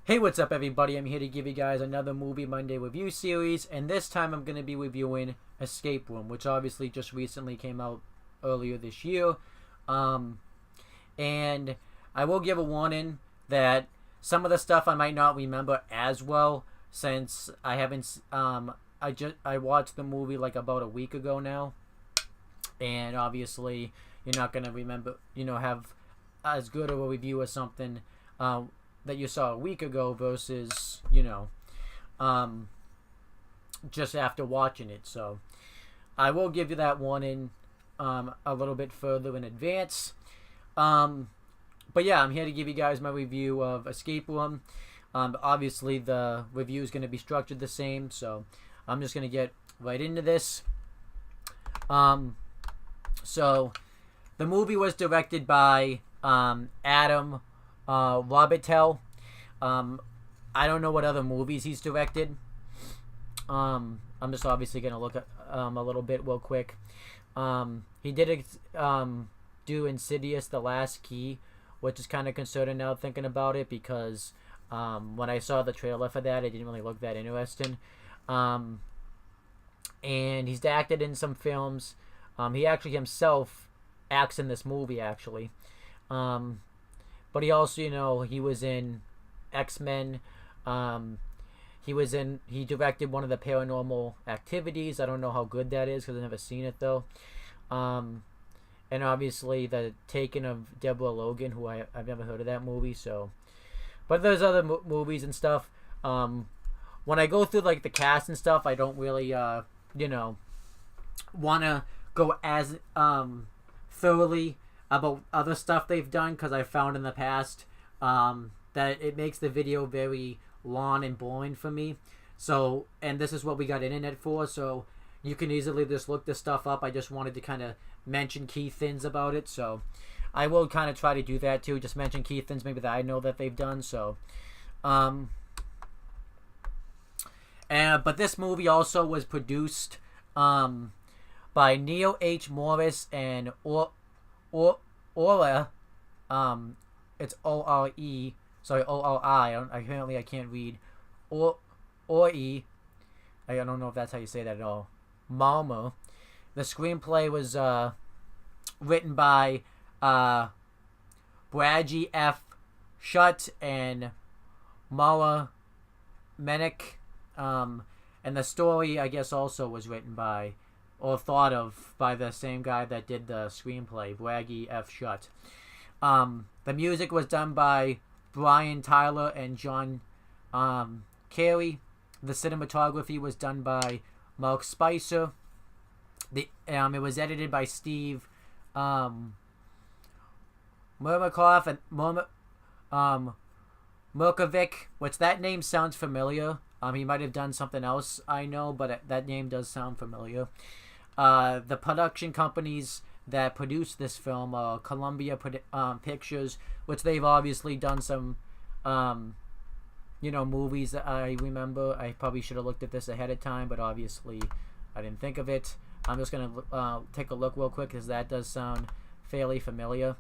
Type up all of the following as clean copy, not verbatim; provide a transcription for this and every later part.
Hey, what's up, everybody? I'm here to give you guys another Movie Monday review series, and this time I'm going to be reviewing Escape Room, which obviously just recently came out earlier this year. Um, and I will give a warning that some of the stuff I might not remember as well, since I haven't. I watched the movie like about a week ago now, and obviously you're not going to remember, have as good of a review as something. That you saw a week ago versus just after watching it. So I will give you that warning a little bit further in advance. But yeah, I'm here to give you guys my review of Escape Room. Obviously the review is going to be structured the same, so I'm just going to get right into this. So the movie was directed by Adam Robitel. I don't know what other movies he's directed. I'm just obviously gonna look at a little bit real quick. He did do Insidious: The Last Key, which is kind of concerning now thinking about it because when I saw the trailer for that, it didn't really look that interesting. And he's acted in some films. He actually himself acts in this movie actually. But he also, he was in X-Men. He directed one of the Paranormal Activities. I don't know how good that is because I've never seen it though. And obviously the Taken of Deborah Logan, who I've never heard of that movie. So, but there's other movies and stuff. When I go through like the cast and stuff, I don't really, want to go as thoroughly about other stuff they've done because I found in the past that it makes the video very long and boring for me. So, and this is what we got internet for, so you can easily just look this stuff up. I just wanted to kind of mention key things about it, so I will kind of try to do that too, just mention key things maybe that I know that they've done. So but this movie also was produced by Neil H. Morris and Ora, it's O-R-E, sorry, O-R-I, apparently I can't read, Or-E, I don't know if that's how you say that at all, Malmo. The screenplay was, written by, Bragi F. Schutt and Mala Menick, and the story, I guess, also was written by or thought of by the same guy that did the screenplay, Bragi F. Schutt. The music was done by Brian Tyler and John Carey. The cinematography was done by Mark Spicer. It was edited by Steve Murmakoff and Murkovic, which that name sounds familiar. He might have done something else, I know, but that name does sound familiar. The production companies that produced this film are Columbia Pictures, which they've obviously done some, movies that I remember. I probably should have looked at this ahead of time, but obviously I didn't think of it. I'm just going to take a look real quick because that does sound fairly familiar.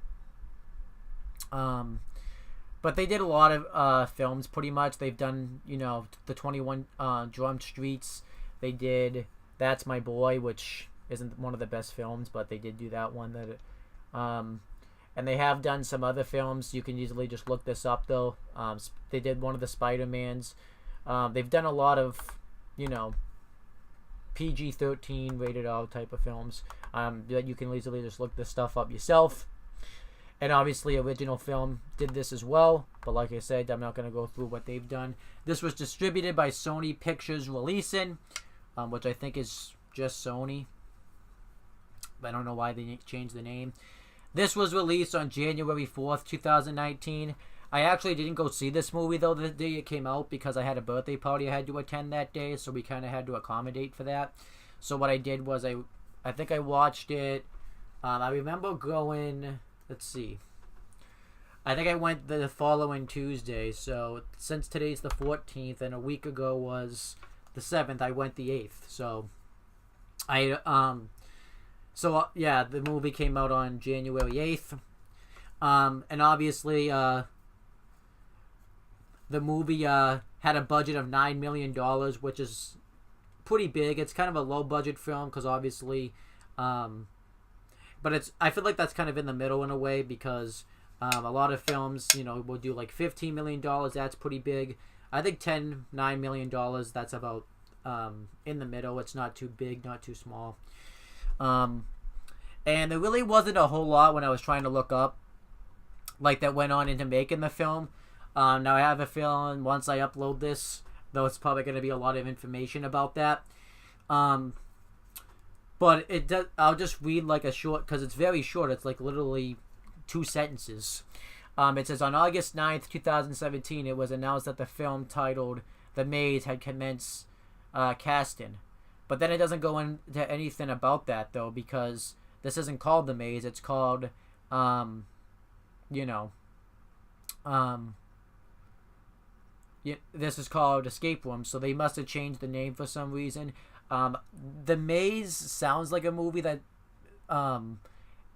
But they did a lot of films, pretty much. They've done, the 21 Jump Streets. They did That's My Boy, which isn't one of the best films, but they did do that one. And they have done some other films. You can easily just look this up, though. They did one of the Spider-Mans. They've done a lot of, PG-13 rated R type of films. That you can easily just look this stuff up yourself. And obviously, Original Film did this as well. But like I said, I'm not going to go through what they've done. This was distributed by Sony Pictures Releasing, which I think is just Sony. I don't know why they changed the name. This was released on January 4th, 2019. I actually didn't go see this movie, though, the day it came out because I had a birthday party I had to attend that day, so we kind of had to accommodate for that. So what I did was I think I watched it. I remember going... Let's see. I think I went the following Tuesday. So since today's the 14th and a week ago was the 7th, I went the 8th. So yeah, the movie came out on January 8th. And obviously the movie had a budget of $9 million, which is pretty big. It's kind of a low budget film because obviously, but I feel like that's kind of in the middle in a way because a lot of films, will do like $15 million. That's pretty big. I think $9 million, that's about in the middle. It's not too big, not too small. And there really wasn't a whole lot when I was trying to look up, like, that went on into making the film. Now I have a feeling once I upload this, though, it's probably going to be a lot of information about that. But it does. I'll just read like a short, because it's very short. It's like literally 2 sentences. It says, on August 9th, 2017, it was announced that the film titled The Maze had commenced casting. But then it doesn't go into anything about that, though, because this isn't called The Maze. It's called, this is called Escape Room, so they must have changed the name for some reason. The Maze sounds like a movie that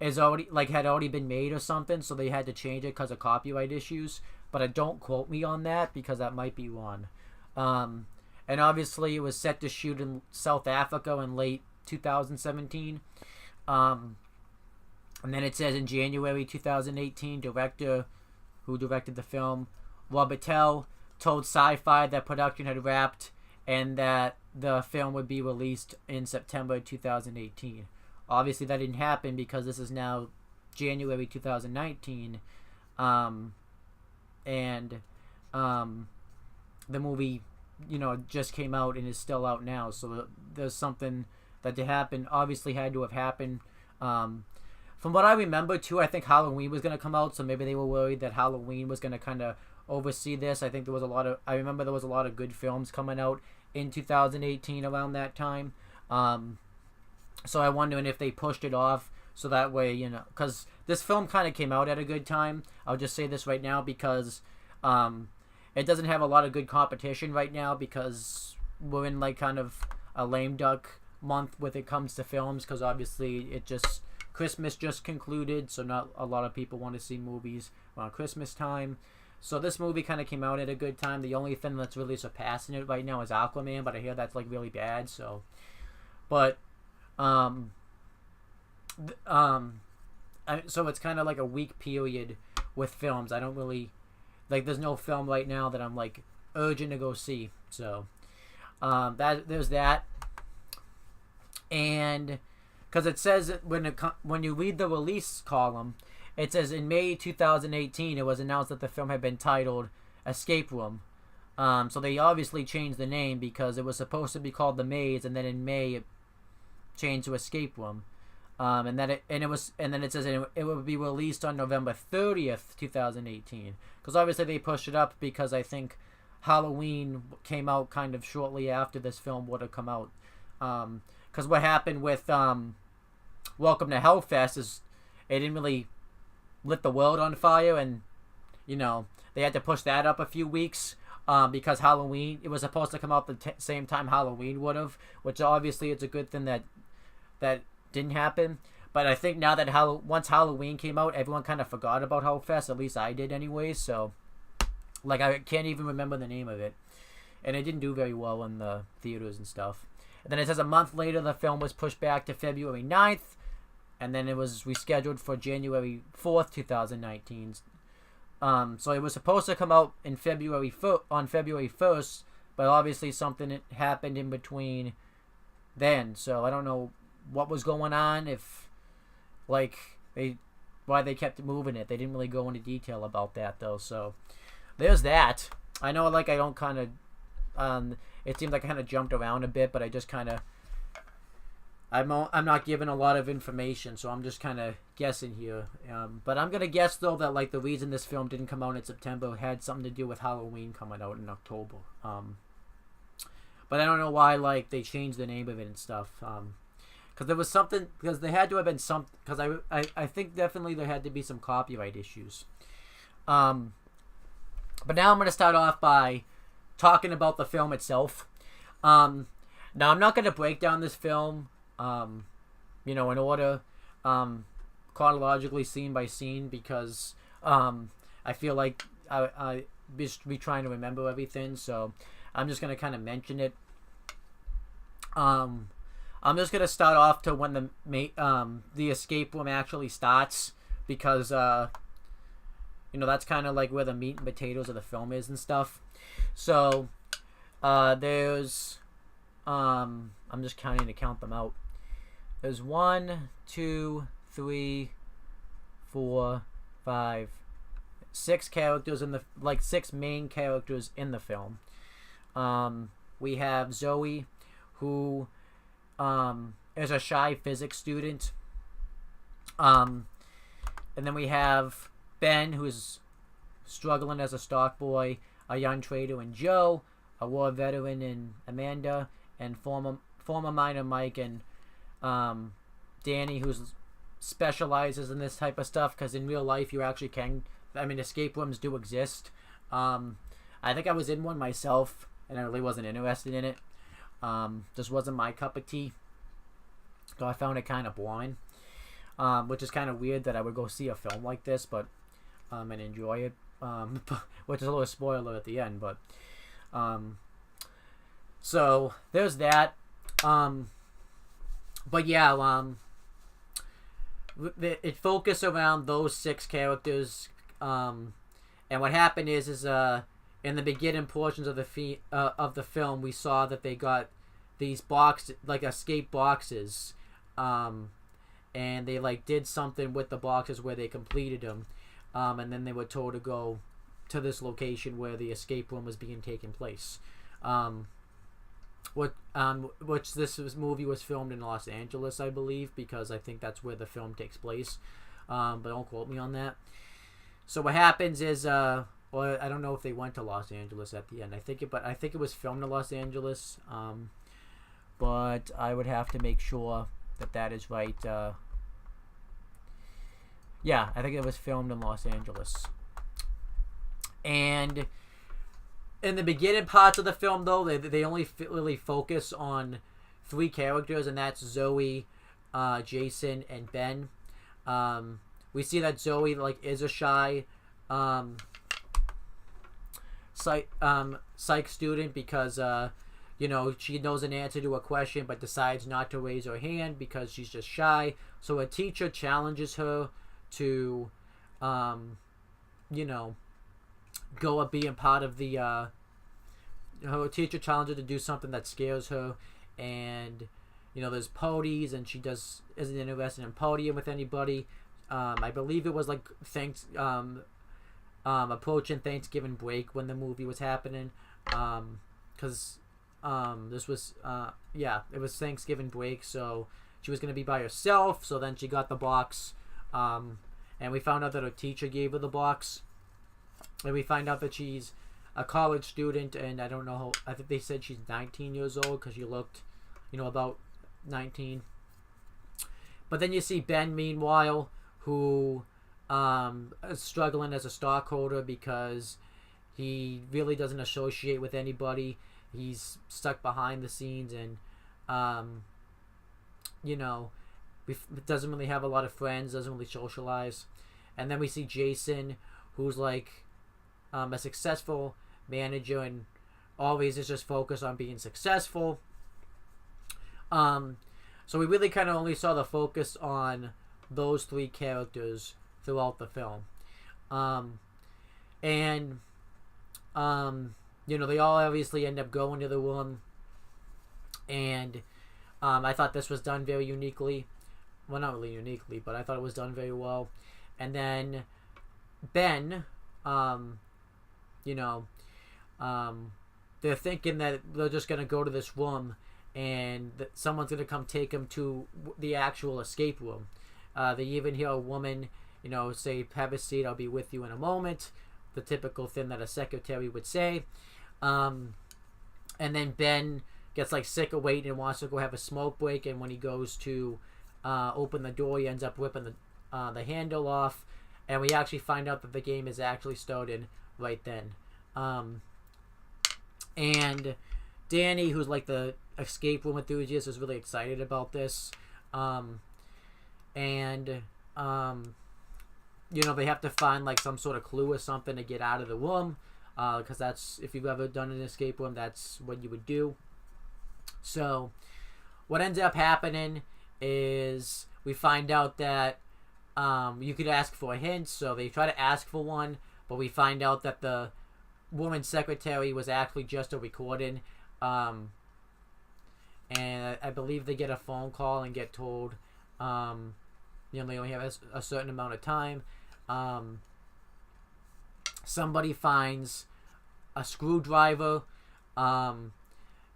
is already had already been made or something, so they had to change it because of copyright issues. But don't quote me on that because that might be wrong. And obviously it was set to shoot in South Africa in late 2017. And then it says in January 2018, director who directed the film, Robert Tell, told Sci-Fi that production had wrapped and that the film would be released in September 2018. Obviously that didn't happen because this is now January 2019. The movie, just came out and is still out now. So there's something that obviously had to have happened. From what I remember too, I think Halloween was going to come out, so maybe they were worried that Halloween was going to kind of oversee this. I think I remember there was a lot of good films coming out in 2018 around that time. So I'm wondering if they pushed it off so that way, because this film kind of came out at a good time. I'll just say this right now because it doesn't have a lot of good competition right now because we're in like kind of a lame duck month when it comes to films because obviously Christmas just concluded, so not a lot of people want to see movies around Christmas time. So this movie kind of came out at a good time. The only thing that's really surpassing it right now is Aquaman, but I hear that's like really bad. So, but so it's kind of like a weak period with films. I don't really there's no film right now that I'm like urgent to go see. So there's that, and because it says when you read the release column, it says in May 2018 it was announced that the film had been titled Escape Room. So they obviously changed the name because it was supposed to be called The Maze, and then in May it changed to Escape Room. And then it says it would be released on November 30th, 2018. Because obviously they pushed it up because I think Halloween came out kind of shortly after this film would have come out. Because what happened with Welcome to Hellfest is it didn't really lit the world on fire, and they had to push that up a few weeks because Halloween, it was supposed to come out the same time Halloween would have, which obviously it's a good thing that didn't happen. But I think now that once Halloween came out, everyone kind of forgot about Hellfest. At least I did anyway. So I can't even remember the name of it, and it didn't do very well in the theaters and stuff. And then it says a month later the film was pushed back to February 9th, and then it was rescheduled for January 4th, 2019. So it was supposed to come out on February 1st, but obviously something happened in between then. So I don't know what was going on, why they kept moving it. They didn't really go into detail about that though. So there's that. I know I don't kind of it seems like I kind of jumped around a bit, but I just kind of I'm not given a lot of information, so I'm just kind of guessing here. But I'm gonna guess though that the reason this film didn't come out in September had something to do with Halloween coming out in October. But I don't know why they changed the name of it and stuff. Because there was something, because there had to have been some, because I think definitely there had to be some copyright issues. But now I'm going to start off by talking about the film itself. Now I'm not going to break down this film, in order, chronologically scene by scene, because I feel like I be trying to remember everything, so I'm just gonna kind of mention it. I'm just gonna start off to when the escape room actually starts, because that's kind of like where the meat and potatoes of the film is and stuff. So there's I'm just counting to count them out. There's 1, 2, 3, 4, 5, 6 characters in the 6 main characters in the film. We have Zoe, who is a shy physics student. And then we have Ben, who's struggling as a stock boy, a young trader, and Joe, a war veteran, and Amanda, and former miner Mike, and Danny, who specializes in this type of stuff, because in real life you actually can. I mean, escape rooms do exist. I think I was in one myself, and I really wasn't interested in it. Just wasn't my cup of tea. So I found it kind of boring. Which is kind of weird that I would go see a film like this, but and enjoy it. Which is a little spoiler at the end, but so there's that. But yeah, it focused around those 6 characters. And what happened is in the beginning portions of the film, we saw that they got these escape boxes, and they did something with the boxes where they completed them, and then they were told to go to this location where the escape room was being taken place. Which this movie was filmed in Los Angeles, I believe, because I think that's where the film takes place. But don't quote me on that. So what happens is, well, I don't know if they went to Los Angeles at the end. I think it was filmed in Los Angeles. But I would have to make sure that is right. Yeah, I think it was filmed in Los Angeles. And in the beginning parts of the film, though, they only really focus on 3 characters, and that's Zoe, Jason, and Ben. We see that Zoe is a shy psych student, because she knows an answer to a question but decides not to raise her hand because she's just shy. So a teacher challenges her to go up being part of the her teacher challenges her to do something that scares her, and there's podies, and she isn't interested in podium with anybody. I believe it was approaching Thanksgiving break when the movie was happening, because this was it was Thanksgiving break, so she was going to be by herself. So then she got the box, and we found out that her teacher gave her the box. And we find out that she's a college student, and I don't know I think they said she's 19 years old, because she looked, about 19. But then you see Ben, meanwhile, who is struggling as a stockholder because he really doesn't associate with anybody. He's stuck behind the scenes, and doesn't really have a lot of friends, doesn't really socialize. And then we see Jason, who's a successful manager and always is just focused on being successful. So we really kind of only saw the focus on those 3 characters throughout the film. They all obviously end up going to the room, and I thought this was done very uniquely. Well, not really uniquely, but I thought it was done very well. And then Ben, they're thinking that they're just going to go to this room, and that someone's going to come take him to the actual escape room. They even hear a woman, say, "Have a seat, I'll be with you in a moment." The typical thing that a secretary would say. And then Ben gets sick of waiting and wants to go have a smoke break, and when he goes to open the door, he ends up ripping the handle off, and we actually find out that the game is actually started right then. And Danny, who's the escape room enthusiast, is really excited about this. they have to find like some sort of clue or something to get out of the room, because that's, if you've ever done an escape room, that's what you would do. So what ends up happening is we find out that you could ask for a hint, so they try to ask for one, but we find out that the woman's secretary was actually just a recording, and I believe they get a phone call and get told they only have a certain amount of time. Somebody finds a screwdriver, and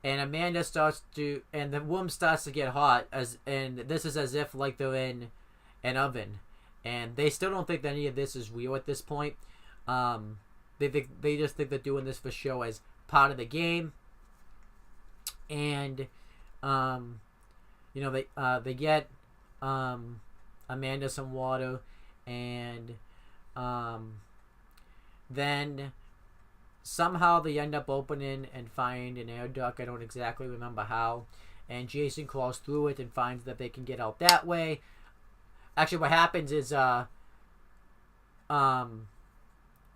Amanda and the room starts to get hot, and this is as if like they're in an oven, and they still don't think that any of this is real at this point. They just think they're doing this for show as part of the game, and they get Amanda some water, and then somehow they end up opening and find an air duct. I don't exactly remember how, and Jason crawls through it and finds that they can get out that way. Actually, what happens is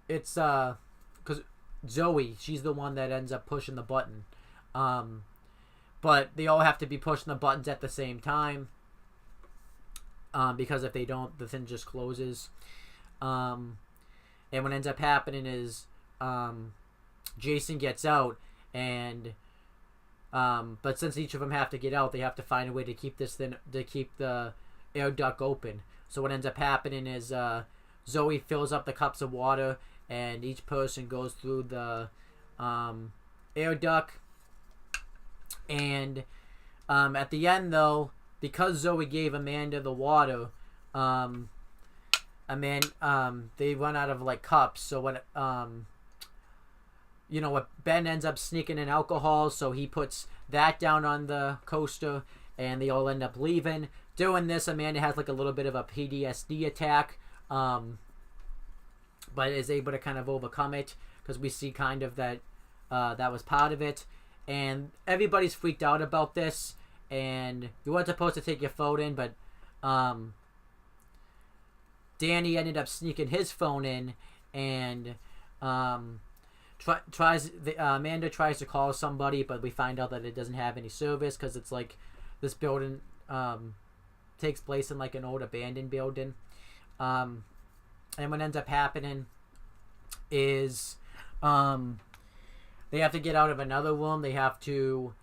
it's because Zoe, she's the one that ends up pushing the button, but they all have to be pushing the buttons at the same time, because if they don't, the thing just closes. And what ends up happening is Jason gets out, and but since each of them have to get out, they have to find a way to keep the air duct open. So what ends up happening is Zoe fills up the cups of water, and each person goes through the air duct. And at the end, though, because Zoe gave Amanda the water, they run out of like cups. So what Ben ends up sneaking in alcohol, so he puts that down on the coaster, and they all end up leaving. Doing this, Amanda has like a little bit of a PTSD attack, but is able to kind of overcome it, because we see kind of that that was part of it. And everybody's freaked out about this, and you weren't supposed to take your phone in, but Danny ended up sneaking his phone in, and Amanda tries to call somebody, but we find out that it doesn't have any service, because it's like this building takes place in like an old abandoned building. And what ends up happening is they have to get out of another room. They have to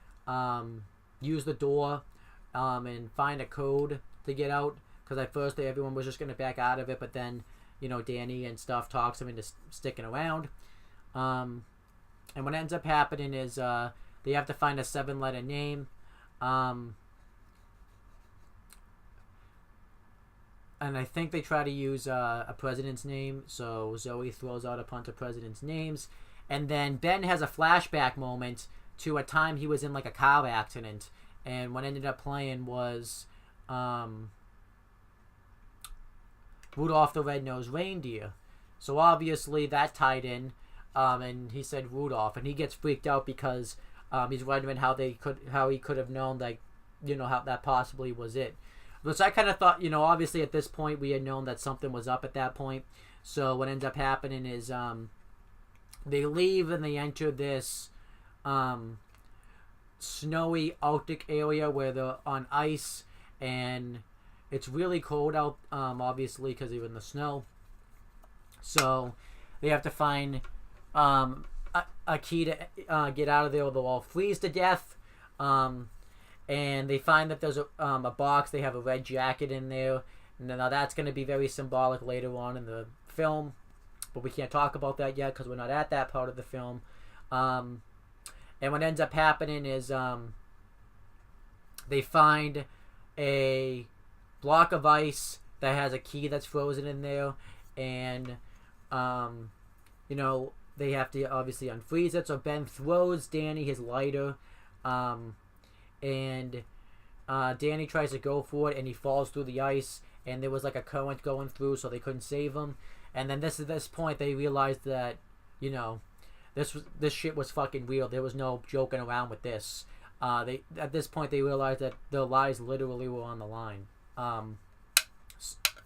use the door and find a code to get out, because at first everyone was just going to back out of it, but then Danny and stuff talks them into sticking around. And what ends up happening is they have to find a 7-letter name. And I think they try to use a president's name, so Zoe throws out a bunch of president's names. And then Ben has a flashback moment to a time he was in like a car accident, and what ended up playing was Rudolph the Red-Nosed Reindeer. So obviously that tied in, and he said Rudolph, and he gets freaked out because he's wondering how he could have known, like, how that possibly was it. So I kind of thought, obviously at this point we had known that something was up at that point. So what ends up happening is they leave and they enter this snowy Arctic area where they're on ice, and it's really cold out, obviously, because they're in the snow. So they have to find a key to get out of there, or they'll all freeze to death. And they find that there's a box. They have a red jacket in there. Now that's going to be very symbolic later on in the film, but we can't talk about that yet because we're not at that part of the film. And what ends up happening is they find a block of ice that has a key that's frozen in there, and they have to obviously unfreeze it. So Ben throws Danny his lighter, and Danny tries to go for it, and he falls through the ice, and there was like a current going through, so they couldn't save him. And then this point they realized that this shit was fucking real. There was no joking around with this. At this point they realized that their lives literally were on the line.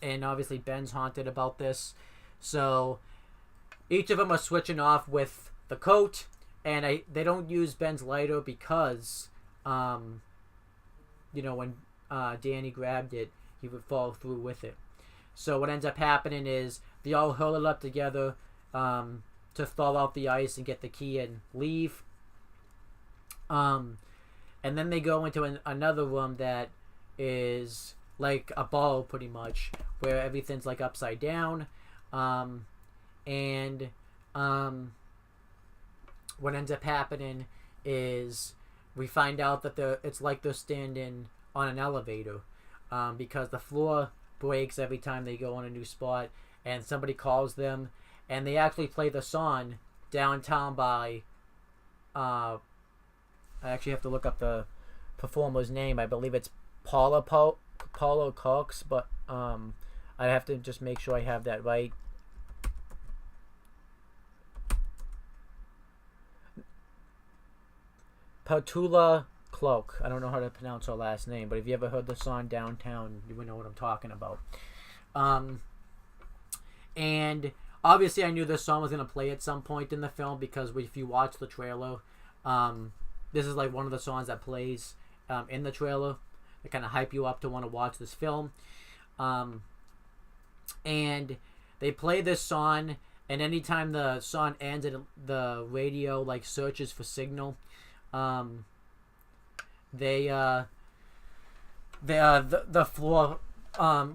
and obviously Ben's haunted about this. So each of them are switching off with the coat, and they don't use Ben's lighter because, when Danny grabbed it, he would fall through with it. So what ends up happening is they all hurl it up together to thaw out the ice and get the key and leave. And then they go into another room that is like a ball, pretty much, where everything's like upside down. And what ends up happening is we find out that it's like they're standing on an elevator, because the floor breaks every time they go on a new spot, and somebody calls them, and they actually play the song Downtown by I actually have to look up the performer's name. I believe it's Paulo Cox, but I have to just make sure I have that right. Petula Cloak. I don't know how to pronounce her last name, but if you ever heard the song Downtown, you would know what I'm talking about. And obviously I knew this song was going to play at some point in the film, because if you watch the trailer, this is like one of the songs that plays in the trailer to kind of hype you up to want to watch this film. And they play this song, and anytime the song ends, the radio like searches for signal. The floor,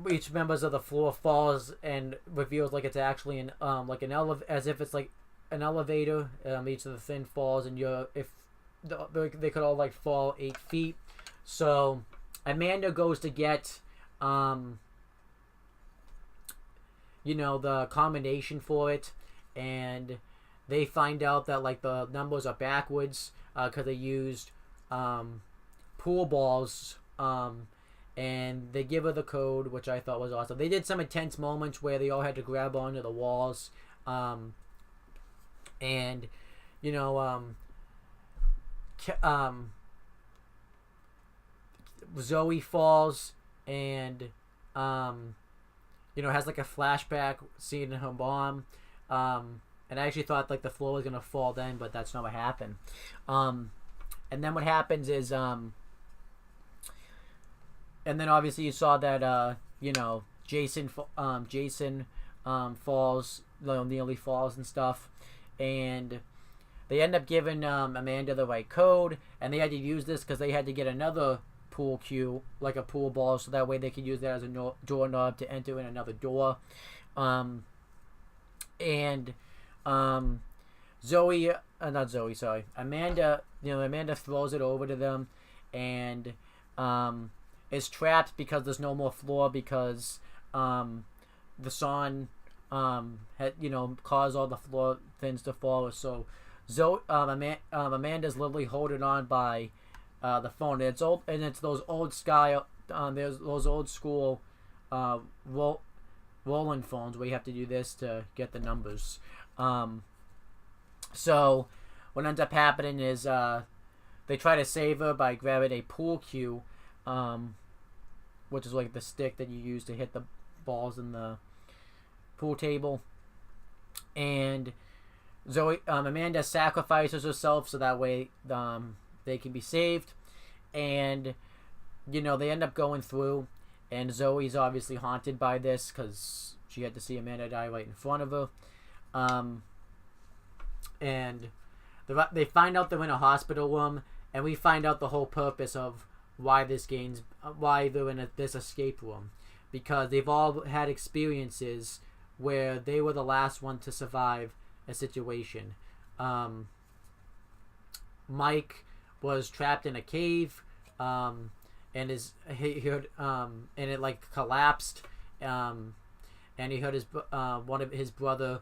each members of the floor falls and reveals like it's actually as if it's like an elevator. Each of the thing falls, and they could all like fall 8 feet. So Amanda goes to get the combination for it, and they find out that like the numbers are backwards because they used pool balls, and they give her the code, which I thought was awesome. They did some intense moments where they all had to grab onto the walls, and Zoe falls and has like a flashback seeing her mom, and I actually thought like the floor was gonna fall then, but that's not what happened. And then what happens is and then obviously you saw that Jason falls, nearly falls and stuff, and they end up giving Amanda the right code, and they had to use this because they had to get another pool cue, like a pool ball, so that way they could use that as a doorknob to enter in another door. Amanda throws it over to them, and is trapped because there's no more floor, because the song had caused all the floor things to fall. So Amanda's literally holding on by the phone, and it's those old style there's those old school rolling phones where you have to do this to get the numbers. So what ends up happening is they try to save her by grabbing a pool cue, which is like the stick that you use to hit the balls in the pool table. And Amanda sacrifices herself so that way they can be saved. And they end up going through, and Zoe's obviously haunted by this because she had to see Amanda die right in front of her. And they find out they're in a hospital room, and we find out the whole purpose of why they're in this escape room, because they've all had experiences where they were the last one to survive a situation. Mike was trapped in a cave, and he heard and it like collapsed, and he heard one of his brother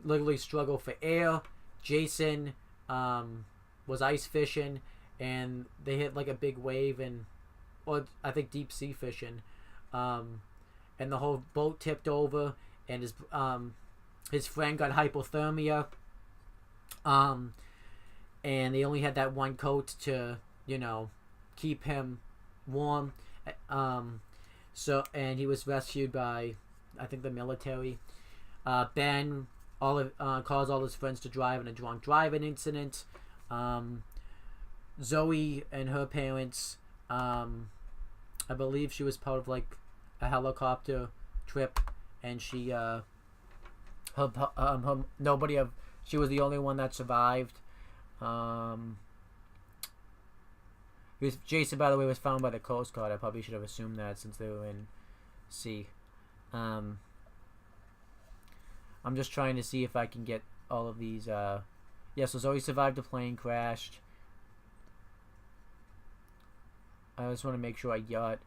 literally struggle for air. Jason was ice fishing, and they hit like a big wave, or I think deep sea fishing, and the whole boat tipped over, and his friend got hypothermia, and they only had that one coat to keep him warm, and he was rescued by, I think, the military. Ben calls all his friends to drive in a drunk driving incident. Zoe and her parents, I believe she was part of like a helicopter trip, and she she was the only one that survived. Jason, by the way, was found by the Coast Guard. I probably should have assumed that since they were in sea. I'm just trying to see if I can get all of these. So Zoe survived the plane crash. I just want to make sure I got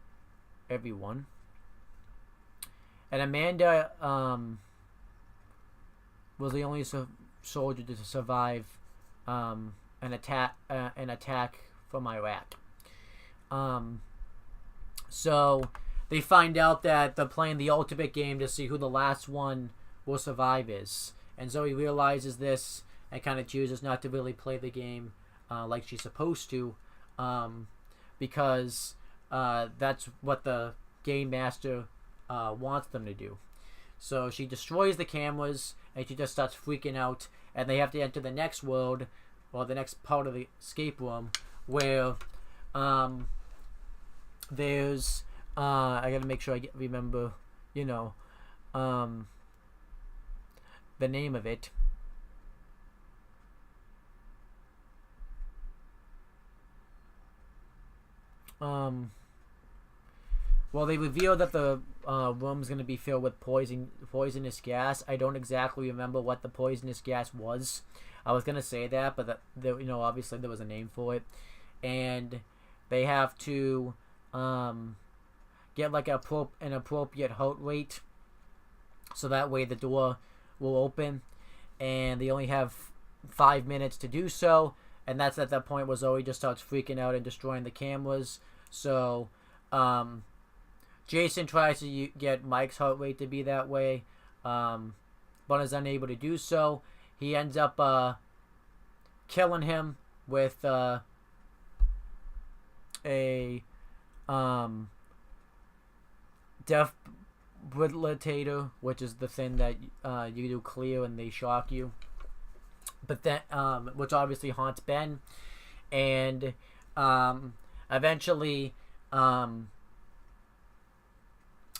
everyone. And Amanda was the only soldier to survive an attack from Iraq. So they find out that they're playing the ultimate game to see who the last one will survive is. And Zoe realizes this and kind of chooses not to really play the game like she's supposed to, because that's what the game master wants them to do. So she destroys the cameras and she just starts freaking out, and they have to enter the next world, or the next part of the escape room, where there's I gotta make sure I remember the name of it. Well, they reveal that the room's going to be filled with poisonous gas. I don't exactly remember what the poisonous gas was. I was going to say that, but obviously there was a name for it. And they have to get like an appropriate heart rate, so that way the door will open. And they only have 5 minutes to do so. And that's at that point where Zoe just starts freaking out and destroying the cameras. So, Jason tries to get Mike's heart rate to be that way, but is unable to do so. He ends up killing him with a defibrillator, which is the thing that you do clear and they shock you. But then, which obviously haunts Ben, and eventually,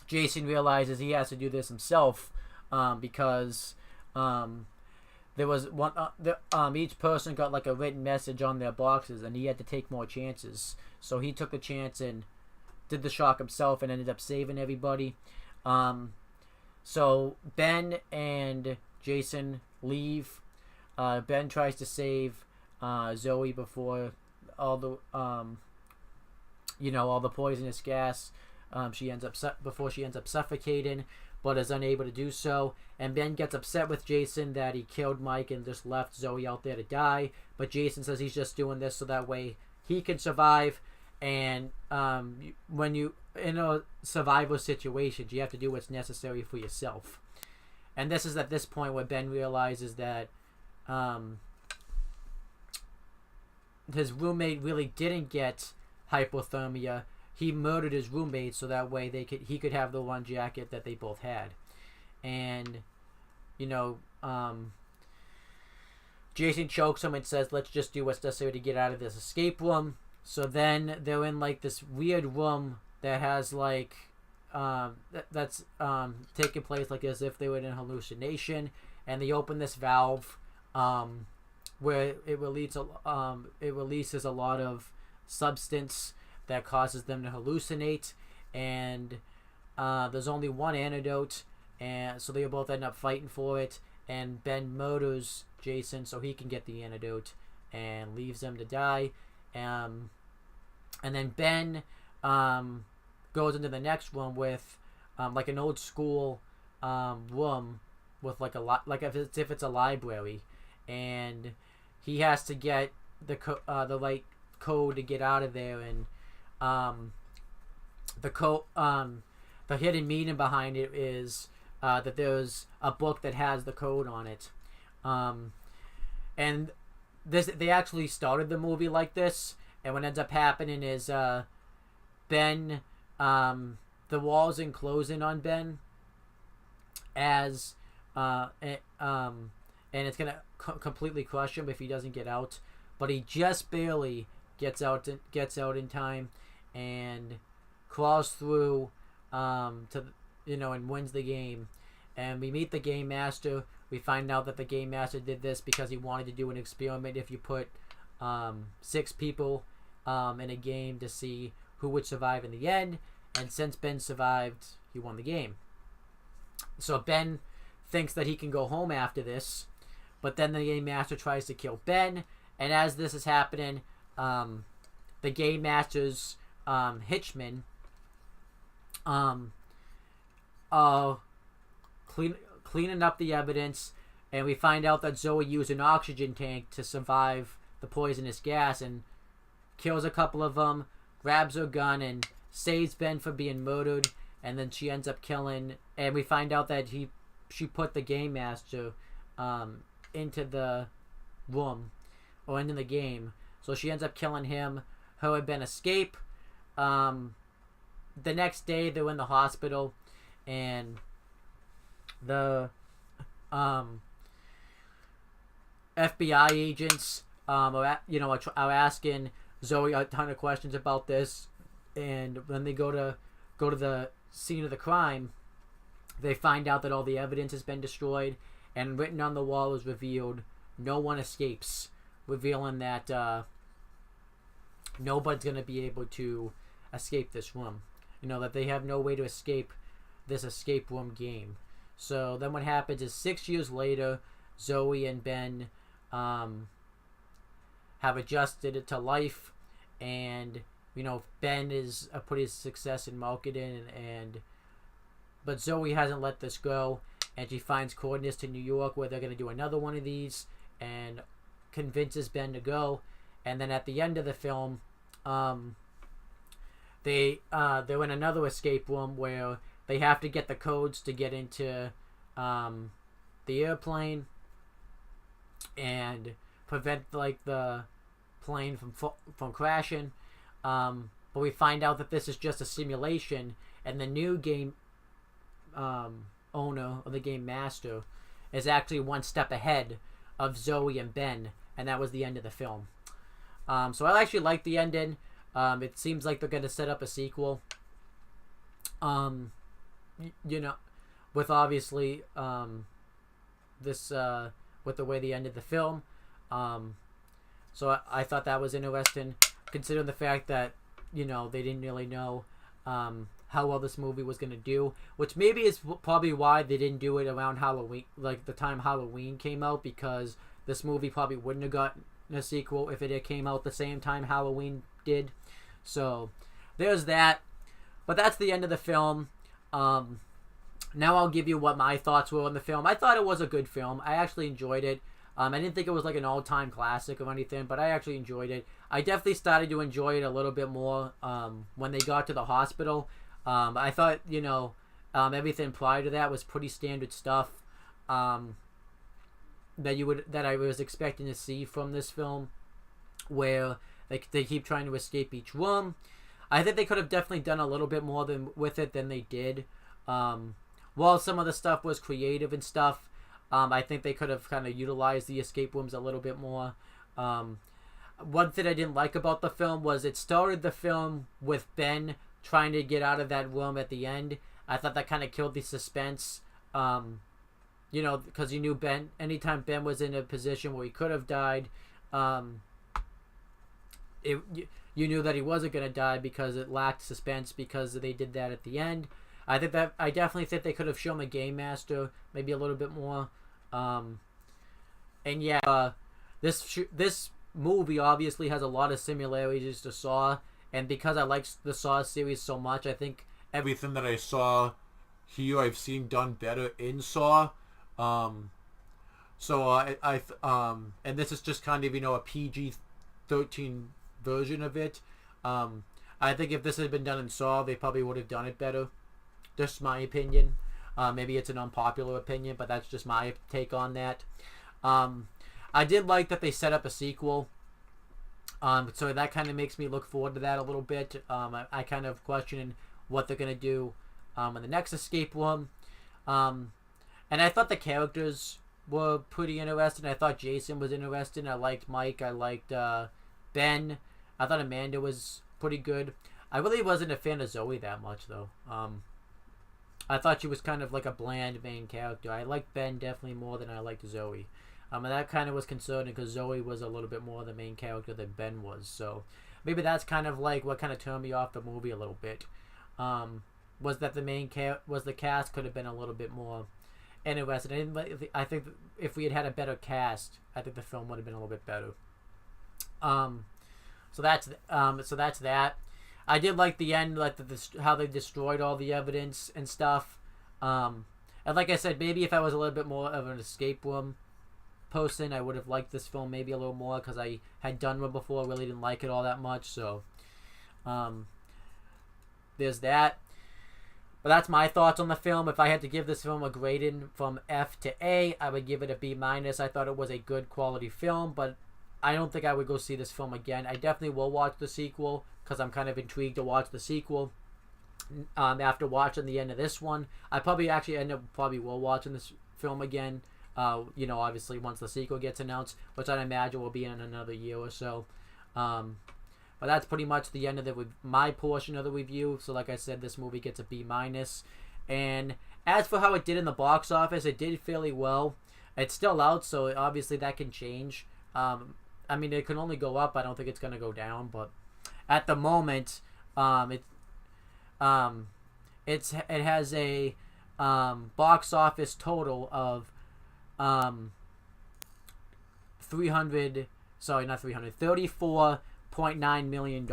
Jason realizes he has to do this himself, because there was one. Each person got like a written message on their boxes, and he had to take more chances. So he took a chance and did the shock himself, and ended up saving everybody. So Ben and Jason leave. Ben tries to save Zoe before all the all the poisonous gas. She ends up suffocating, but is unable to do so. And Ben gets upset with Jason that he killed Mike and just left Zoe out there to die. But Jason says he's just doing this so that way he can survive. And when you in a survival situation, you have to do what's necessary for yourself. And this is at this point where Ben realizes that his roommate really didn't get hypothermia. He murdered his roommate so that way he could have the one jacket that they both had. And Jason chokes him and says, let's just do what's necessary to get out of this escape room. So then they're in like this weird room that has like that's taking place like as if they were in a hallucination, and they open this valve where it releases a lot of substance that causes them to hallucinate, and there's only one antidote, and so they both end up fighting for it, and Ben murders Jason so he can get the antidote and leaves them to die. And then Ben goes into the next room with like an old school room with like as if it's a library, and he has to get the right code to get out of there. And the hidden meaning behind it is that there's a book that has the code on it, and they actually started the movie like this, and what ends up happening is Ben the walls and closing on Ben as and it's gonna completely crush him if he doesn't get out. But he just barely gets out in time and crawls through and wins the game. And we meet the game master. We find out that the game master did this because he wanted to do an experiment. If you put 6 people in a game to see who would survive in the end, and since Ben survived, he won the game. So Ben thinks that he can go home after this, but then the game master tries to kill Ben. And as this is happening, the game master's hitchman cleaning up the evidence, and we find out that Zoe used an oxygen tank to survive the poisonous gas and kills a couple of them, grabs her gun, and saves Ben from being murdered. And then she ends up killing, and we find out that she put the game master into the room or into the game, so she ends up killing him. Her and Ben escape. The next day they're in the hospital, and the FBI agents are asking Zoe a ton of questions about this. And when they go to the scene of the crime, they find out that all the evidence has been destroyed, and written on the wall is revealed, "No one escapes," revealing that nobody's going to be able to escape this room. That they have no way to escape this escape room game. So then what happens is 6 years later, Zoe and Ben have adjusted to life, and Ben is a pretty success in marketing, but Zoe hasn't let this go, and she finds coordinates to New York where they're going to do another one of these, and convinces Ben to go. And then at the end of the film, they're in another escape room where they have to get the codes to get into the airplane and prevent the plane from crashing. But we find out that this is just a simulation, and the new game owner, or the game master, is actually one step ahead of Zoe and Ben, and that was the end of the film. So I actually like the ending. It seems like they're going to set up a sequel. With obviously this with the way they ended the film. So I thought that was interesting, considering the fact that they didn't really know how well this movie was going to do, which maybe is probably why they didn't do it around Halloween, like the time Halloween came out, because this movie probably wouldn't have gotten a sequel if it had came out the same time Halloween did. So there's that. But that's the end of the film. Now I'll give you what my thoughts were on the film. I thought it was a good film. I actually enjoyed it. I didn't think it was like an all-time classic or anything, but I actually enjoyed it. I definitely started to enjoy it a little bit more when they got to the hospital. I thought, everything prior to that was pretty standard stuff that I was expecting to see from this film, where they keep trying to escape each room. I think they could have definitely done a little bit more with it than they did. While some of the stuff was creative and stuff, I think they could have kind of utilized the escape rooms a little bit more. One thing I didn't like about the film was it started the film with Ben trying to get out of that room at the end. I thought that kind of killed the suspense. Because you knew Ben, anytime Ben was in a position where he could have died, you knew that he wasn't going to die because it lacked suspense, because they did that at the end. I definitely think they could have shown the Game Master maybe a little bit more. This movie obviously has a lot of similarities to Saw, and because I like the Saw series so much, I think everything that I saw here I've seen done better in Saw. And this is just kind of a PG-13 version of it. I think if this had been done in Saw, they probably would have done it better. Just my opinion. Maybe it's an unpopular opinion, but that's just my take on that. I did like that they set up a sequel. So that kind of makes me look forward to that a little bit. I kind of questioning what they're gonna do in the next escape room. And I thought the characters were pretty interesting. I thought Jason was interesting. I liked Mike. I liked Ben. I thought Amanda was pretty good. I really wasn't a fan of Zoe that much, though. I thought she was kind of like a bland main character. I liked Ben definitely more than I liked Zoe. And that kind of was concerning because Zoe was a little bit more the main character than Ben was. So maybe that's kind of like what kind of turned me off the movie a little bit. Was that the cast could have been a little bit more interesting. I think if we had had a better cast, I think the film would have been a little bit better. So that's that. I did like the end, like how they destroyed all the evidence and stuff. And like I said, maybe if I was a little bit more of an escape room person, I would have liked this film maybe a little more because I had done one before, really didn't like it all that much. So there's that. But that's my thoughts on the film. If I had to give this film a grading from F to A, I would give it a B-. I thought it was a good quality film, but I don't think I would go see this film again. I definitely will watch the sequel because I'm kind of intrigued to watch the sequel. After watching the end of this one, I probably will watching this film again. Obviously once the sequel gets announced, which I imagine will be in another year or so. But that's pretty much the end of my portion of the review. So like I said, this movie gets a B-. And as for how it did in the box office, it did fairly well. It's still out, so obviously that can change. It can only go up. I don't think it's going to go down. But at the moment, it has a box office total of $34.9 million.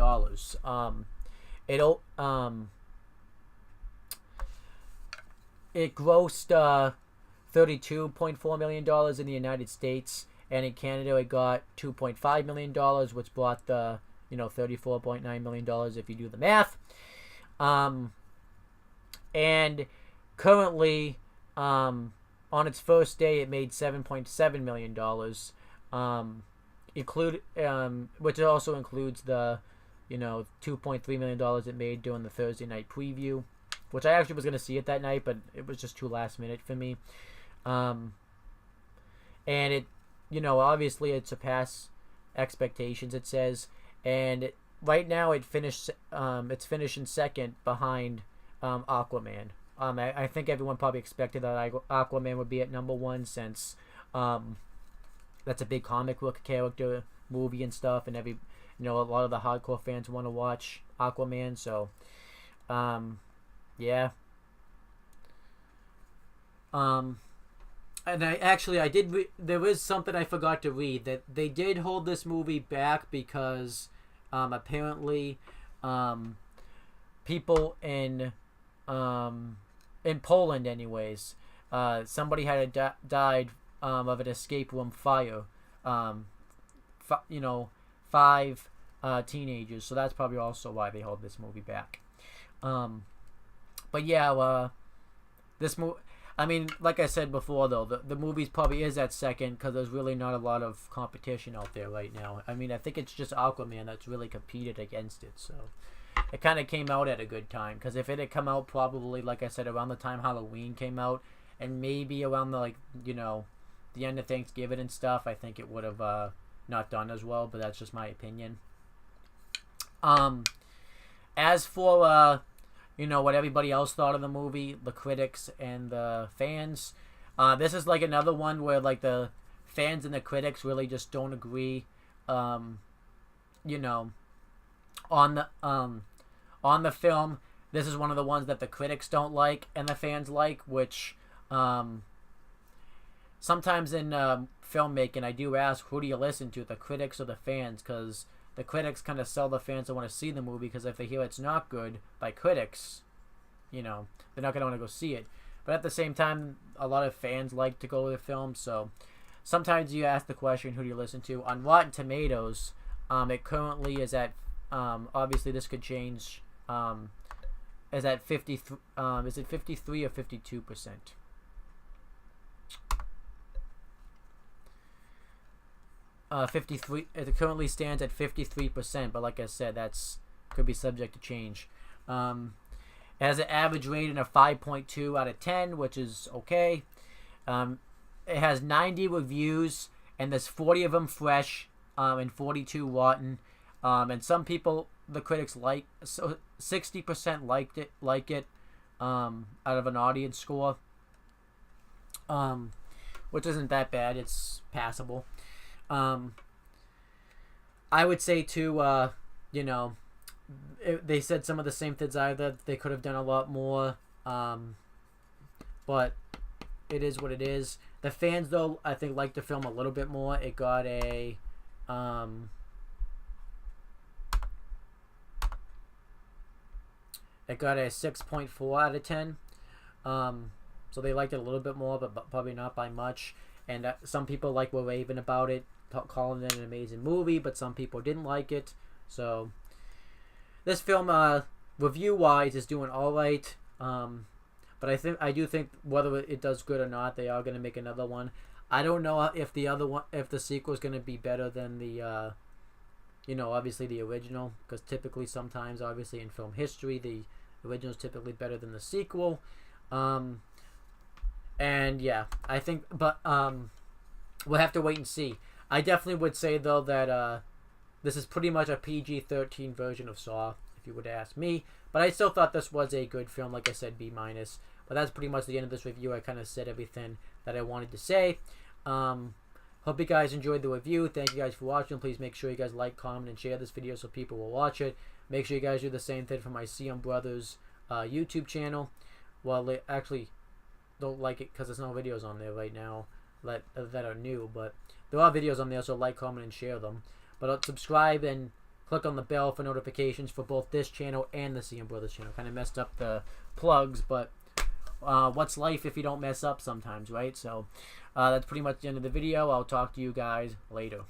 It grossed $32.4 million in the United States, and in Canada it got $2.5 million, which brought the $34.9 million if you do the math. And currently, on its first day, it made $7.7 million. Which also includes the $2.3 million it made during the Thursday night preview, which I actually was going to see it that night, but it was just too last minute for me. And it obviously it surpassed expectations, it says, and right now it's finishing second behind Aquaman. I think everyone probably expected that Aquaman would be at number one since that's a big comic book character movie and stuff, and a lot of the hardcore fans want to watch Aquaman. So, yeah. And there was something I forgot to read, that they did hold this movie back because apparently people in Poland anyways, somebody had died of an escape room fire. 5 teenagers, so that's probably also why they hold this movie back. But yeah, this movie, like I said before, though, the movie probably is at second because there's really not a lot of competition out there right now. I think it's just Aquaman that's really competed against it, so it kind of came out at a good time, because if it had come out probably, like I said, around the time Halloween came out, and maybe around the end of Thanksgiving and stuff, I think it would have not done as well, but that's just my opinion. As for what everybody else thought of the movie, the critics and the fans, this is like another one where like the fans and the critics really just don't agree on the film. This is one of the ones that the critics don't like and the fans like, which sometimes in filmmaking I do ask, who do you listen to, the critics or the fans? Because the critics kind of sell the fans that want to see the movie, because if they hear it's not good by critics, they're not going to want to go see it. But at the same time, a lot of fans like to go to the film, so sometimes you ask the question, who do you listen to? On Rotten Tomatoes, it currently is at, obviously this could change, is at 53, is it 53 or 52%? It currently stands at 53%, but like I said, that's could be subject to change. It has an average rating of 5.2 out of 10, which is okay. It has 90 reviews, and there's 40 of them fresh, and 42 rotten. And some people, the critics so 60% like it, out of an audience score, which isn't that bad. It's passable. I would say too, you know, they said some of the same things either. They could have done a lot more, but it is what it is. The fans, though, I think liked the film a little bit more. It got a 6.4 out of 10. So they liked it a little bit more, but probably not by much. And some people were raving about it, calling it an amazing movie, but some people didn't like it. So this film, review-wise, is doing all right. But I do think whether it does good or not, they are going to make another one. I don't know if the sequel is going to be better than the, obviously the original, because typically sometimes, obviously in film history, the original is typically better than the sequel. And yeah, I think, but we'll have to wait and see. I definitely would say though that this is pretty much a PG-13 version of Saw, if you would ask me. But I still thought this was a good film. Like I said, B-. But that's pretty much the end of this review. I kind of said everything that I wanted to say. Hope you guys enjoyed the review. Thank you guys for watching. Please make sure you guys like, comment, and share this video so people will watch it. Make sure you guys do the same thing for my CM Brothers YouTube channel. Well, they actually don't like it because there's no videos on there right now that are new. But there are videos on there, so like, comment, and share them. But subscribe and click on the bell for notifications for both this channel and the CM Brothers channel. Kind of messed up the plugs, but what's life if you don't mess up sometimes, right? So that's pretty much the end of the video. I'll talk to you guys later.